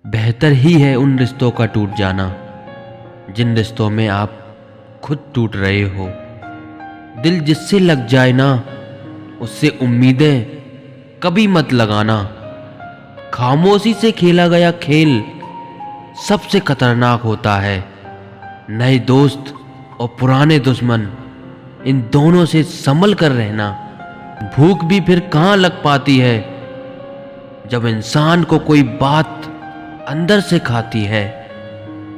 बेहतर ही है उन रिश्तों का टूट जाना जिन रिश्तों में आप खुद टूट रहे हो। दिल जिससे लग जाए ना, उससे उम्मीदें कभी मत लगाना। खामोशी से खेला गया खेल सबसे खतरनाक होता है। नए दोस्त और पुराने दुश्मन, इन दोनों से संभल कर रहना। भूख भी फिर कहाँ लग पाती है जब इंसान को कोई बात अंदर से खाती है।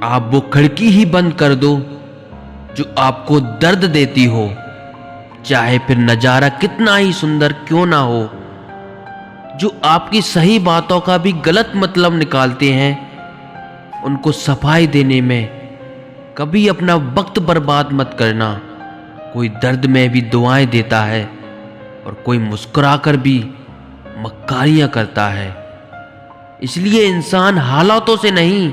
आप वो खिड़की ही बंद कर दो जो आपको दर्द देती हो, चाहे फिर नजारा कितना ही सुंदर क्यों ना हो। जो आपकी सही बातों का भी गलत मतलब निकालते हैं, उनको सफाई देने में कभी अपना वक्त बर्बाद मत करना। कोई दर्द में भी दुआएं देता है और कोई मुस्कुराकर भी मक्कारियां करता है। इसलिए इंसान हालातों से नहीं,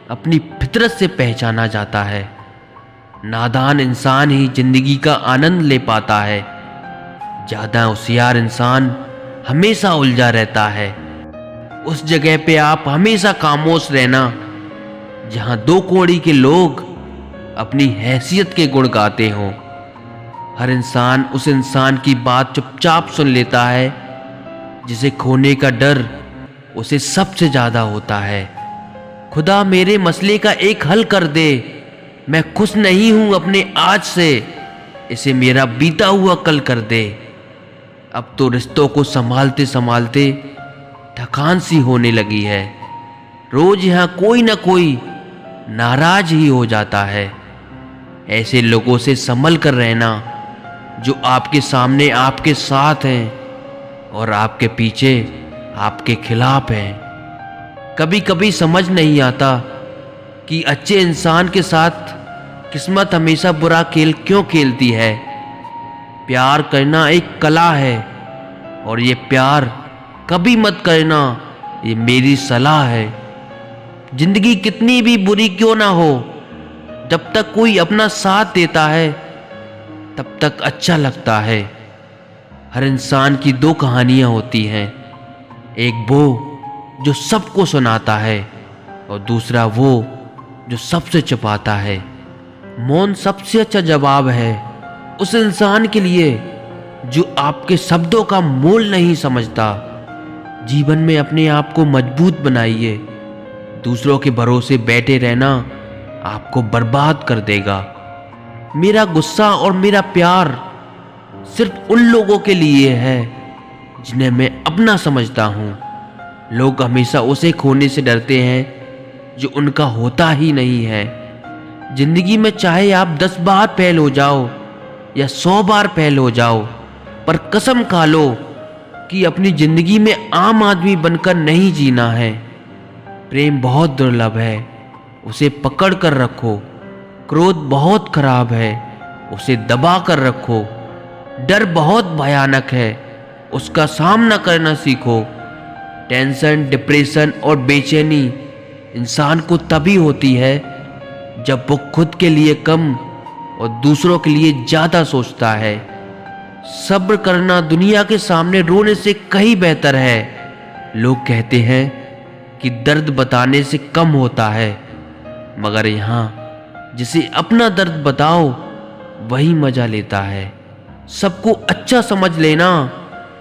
अपनी फितरत से पहचाना जाता है। नादान इंसान ही जिंदगी का आनंद ले पाता है। ज्यादा होशियार इंसान हमेशा उलझा रहता है। उस जगह पे आप हमेशा खामोश रहना जहां दो कौड़ी के लोग अपनी हैसियत के गुण गाते हों। हर इंसान उस इंसान की बात चुपचाप सुन लेता है जिसे खोने का डर उसे सबसे ज्यादा होता है। खुदा मेरे मसले का एक हल कर दे, मैं खुश नहीं हूं अपने आज से, इसे मेरा बीता हुआ कल कर दे। अब तो रिश्तों को संभालते संभालते थकान सी होने लगी है। रोज यहां कोई ना कोई नाराज ही हो जाता है। ऐसे लोगों से संभल कर रहना जो आपके सामने आपके साथ हैं और आपके पीछे आपके खिलाफ हैं। कभी कभी समझ नहीं आता कि अच्छे इंसान के साथ किस्मत हमेशा बुरा खेल क्यों खेलती है। प्यार करना एक कला है और ये प्यार कभी मत करना, ये मेरी सलाह है। जिंदगी कितनी भी बुरी क्यों ना हो, जब तक कोई अपना साथ देता है तब तक अच्छा लगता है। हर इंसान की दो कहानियां होती हैं, एक वो जो सबको सुनाता है और दूसरा वो जो सबसे छुपाता है। मौन सबसे अच्छा जवाब है उस इंसान के लिए जो आपके शब्दों का मोल नहीं समझता। जीवन में अपने आप को मजबूत बनाइए। दूसरों के भरोसे बैठे रहना आपको बर्बाद कर देगा। मेरा गुस्सा और मेरा प्यार सिर्फ उन लोगों के लिए है जिन्हें मैं अपना समझता हूँ। लोग हमेशा उसे खोने से डरते हैं जो उनका होता ही नहीं है। जिंदगी में चाहे आप 10 बार फेल हो जाओ या 100 बार फेल हो जाओ, पर कसम खा लो कि अपनी जिंदगी में आम आदमी बनकर नहीं जीना है। प्रेम बहुत दुर्लभ है, उसे पकड़ कर रखो। क्रोध बहुत खराब है, उसे दबा कर रखो। डर बहुत भयानक है, उसका सामना करना सीखो। टेंशन, डिप्रेशन और बेचैनी इंसान को तभी होती है जब वो खुद के लिए कम और दूसरों के लिए ज्यादा सोचता है। सब्र करना दुनिया के सामने रोने से कहीं बेहतर है। लोग कहते हैं कि दर्द बताने से कम होता है, मगर यहाँ जिसे अपना दर्द बताओ वही मजा लेता है। सबको अच्छा समझ लेना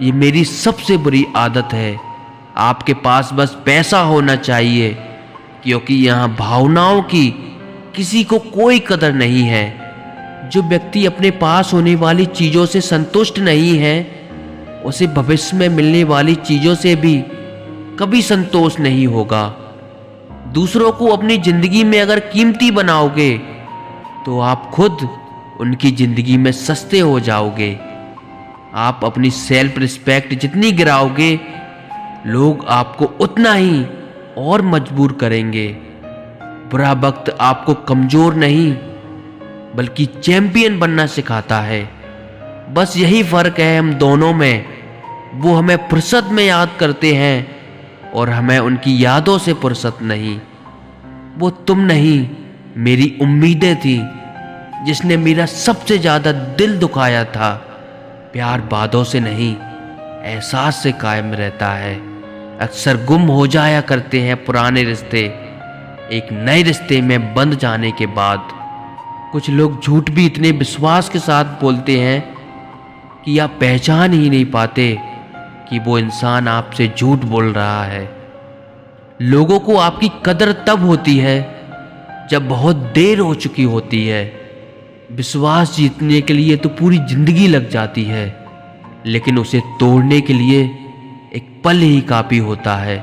ये मेरी सबसे बुरी आदत है। आपके पास बस पैसा होना चाहिए, क्योंकि यहाँ भावनाओं की किसी को कोई कदर नहीं है। जो व्यक्ति अपने पास होने वाली चीजों से संतुष्ट नहीं है, उसे भविष्य में मिलने वाली चीजों से भी कभी संतोष नहीं होगा। दूसरों को अपनी जिंदगी में अगर कीमती बनाओगे तो आप खुद उनकी जिंदगी में सस्ते हो जाओगे। आप अपनी सेल्फ रिस्पेक्ट जितनी गिराओगे, लोग आपको उतना ही और मजबूर करेंगे। बुरा वक्त आपको कमजोर नहीं बल्कि चैंपियन बनना सिखाता है। बस यही फर्क है हम दोनों में। वो हमें फुर्सत में याद करते हैं और हमें उनकी यादों से फुर्सत नहीं। वो तुम नहीं, मेरी उम्मीदें थी जिसने मेरा सबसे ज्यादा दिल दुखाया था। प्यार बातों से नहीं, एहसास से कायम रहता है। अक्सर गुम हो जाया करते हैं पुराने रिश्ते एक नए रिश्ते में बंध जाने के बाद। कुछ लोग झूठ भी इतने विश्वास के साथ बोलते हैं कि आप पहचान ही नहीं पाते कि वो इंसान आपसे झूठ बोल रहा है। लोगों को आपकी कदर तब होती है जब बहुत देर हो चुकी होती है। विश्वास जीतने के लिए तो पूरी जिंदगी लग जाती है, लेकिन उसे तोड़ने के लिए एक पल ही काफ़ी होता है।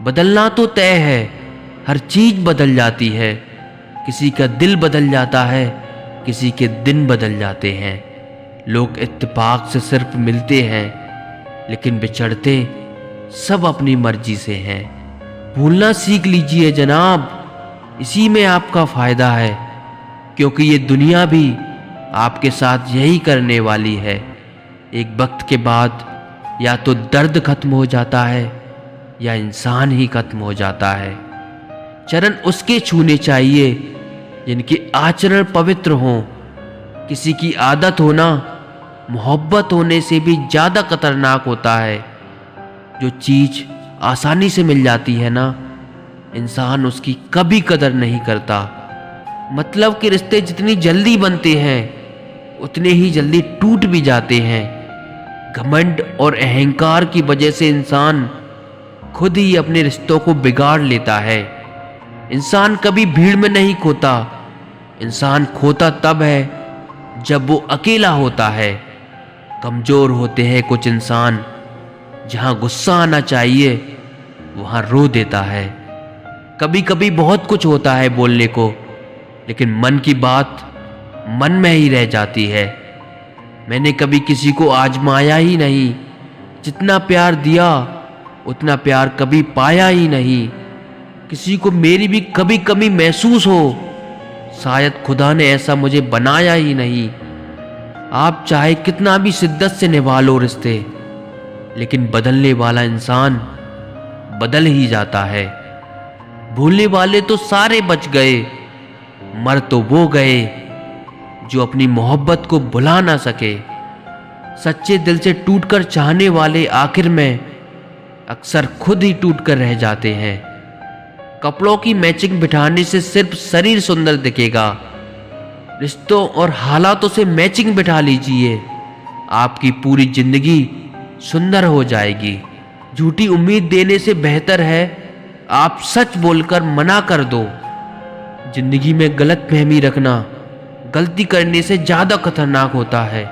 बदलना तो तय है, हर चीज़ बदल जाती है। किसी का दिल बदल जाता है, किसी के दिन बदल जाते हैं। लोग इत्तेफाक से सिर्फ मिलते हैं, लेकिन बिछड़ते सब अपनी मर्जी से हैं। भूलना सीख लीजिए जनाब, इसी में आपका फ़ायदा है, क्योंकि ये दुनिया भी आपके साथ यही करने वाली है। एक वक्त के बाद या तो दर्द खत्म हो जाता है या इंसान ही खत्म हो जाता है। चरण उसके छूने चाहिए जिनके आचरण पवित्र हों। किसी की आदत होना मोहब्बत होने से भी ज़्यादा खतरनाक होता है। जो चीज़ आसानी से मिल जाती है ना, इंसान उसकी कभी कदर नहीं करता। मतलब कि रिश्ते जितनी जल्दी बनते हैं उतने ही जल्दी टूट भी जाते हैं। घमंड और अहंकार की वजह से इंसान खुद ही अपने रिश्तों को बिगाड़ लेता है। इंसान कभी भीड़ में नहीं खोता, इंसान खोता तब है जब वो अकेला होता है। कमज़ोर होते हैं कुछ इंसान, जहाँ गुस्सा आना चाहिए वहाँ रो देता है। कभी कभी बहुत कुछ होता है बोलने को, लेकिन मन की बात मन में ही रह जाती है। मैंने कभी किसी को आजमाया ही नहीं, जितना प्यार दिया उतना प्यार कभी पाया ही नहीं। किसी को मेरी भी कभी कमी महसूस हो, शायद खुदा ने ऐसा मुझे बनाया ही नहीं। आप चाहे कितना भी शिद्दत से निभा लो रिश्ते, लेकिन बदलने वाला इंसान बदल ही जाता है। भूलने वाले तो सारे बच गए, मर तो वो गए जो अपनी मोहब्बत को भुला ना सके। सच्चे दिल से टूटकर चाहने वाले आखिर में अक्सर खुद ही टूटकर रह जाते हैं। कपड़ों की मैचिंग बिठाने से सिर्फ शरीर सुंदर दिखेगा, रिश्तों और हालातों से मैचिंग बिठा लीजिए, आपकी पूरी जिंदगी सुंदर हो जाएगी। झूठी उम्मीद देने से बेहतर है आप सच बोलकर मना कर दो। जिंदगी में गलतफहमी रखना गलती करने से ज़्यादा खतरनाक होता है।